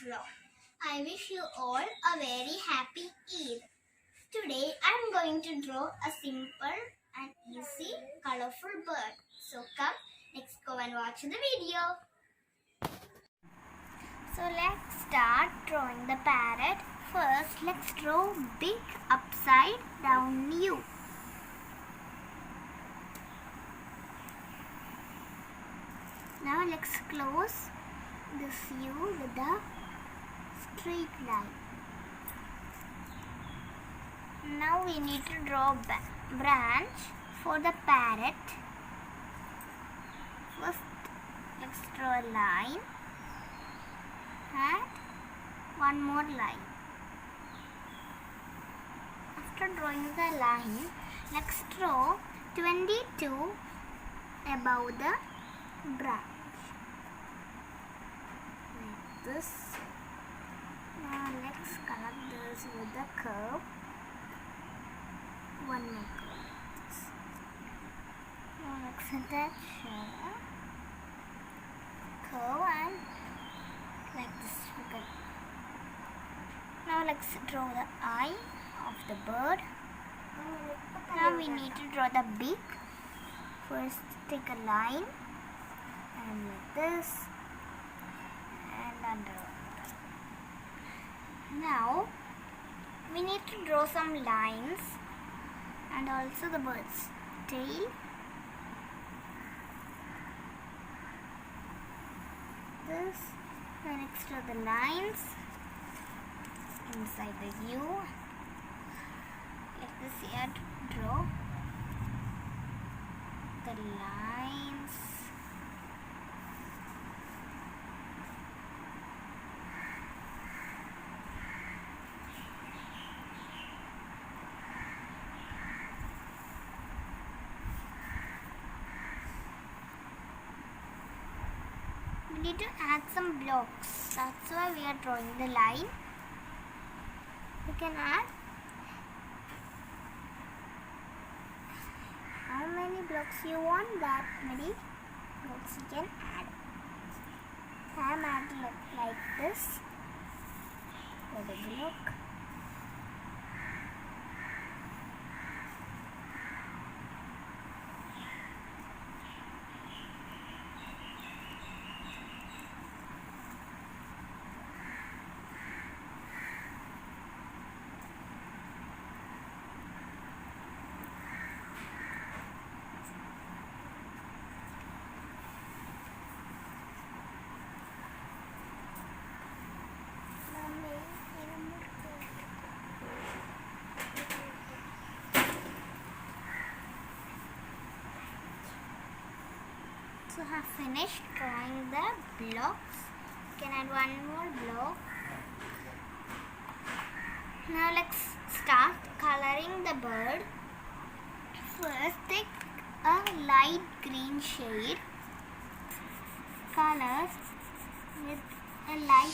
vlog. I wish you all a very happy Eid. Today I'm going to draw a simple and easy colorful bird. So come, let's go and watch the video. So let's start drawing the parrot. First, let's draw big upside down U. Now let's close this U with a straight line. Now we need to draw a branch for the parrot. First, let's draw a line and one more line. After drawing the line, let's draw 22 above the branch. Like this. Now let's connect this with the curve. One more curve. Now let's attach curve and like this. Now let's draw the eye of the bird. Now we need to draw the beak. First take a line and like this and under. Now we need to draw some lines and also the bird's tail. This, and next draw the lines inside the U. Like this here, draw the lines. We need to add some blocks. That's why we are drawing the line. We can add how many blocks you want, that many blocks you can add. I am adding like this. Let it look. So I have finished drawing the blocks. You can add one more block. Now let's start coloring the bird. First take a light green shade. Color with a light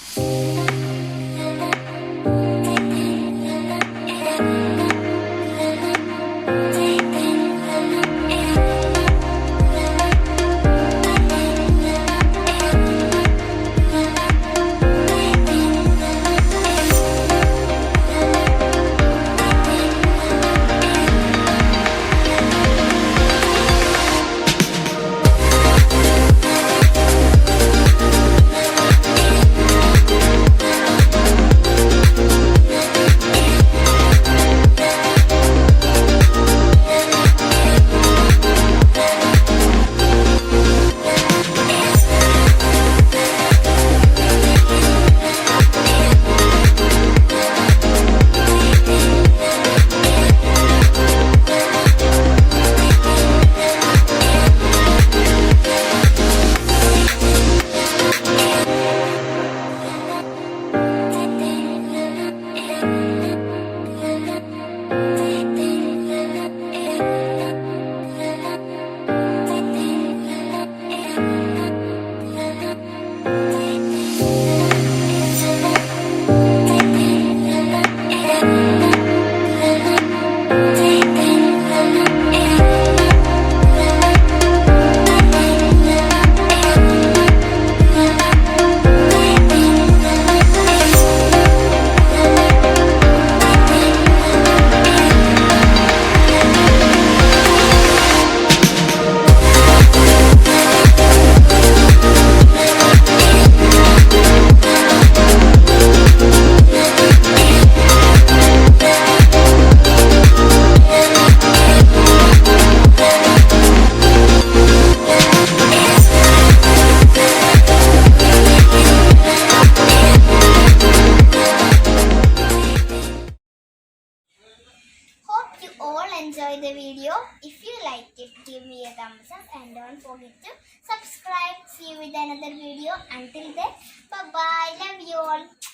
enjoyed the video. If you liked it, give me a thumbs up and don't forget to subscribe. See you with another video. Until then, bye bye. Love you all.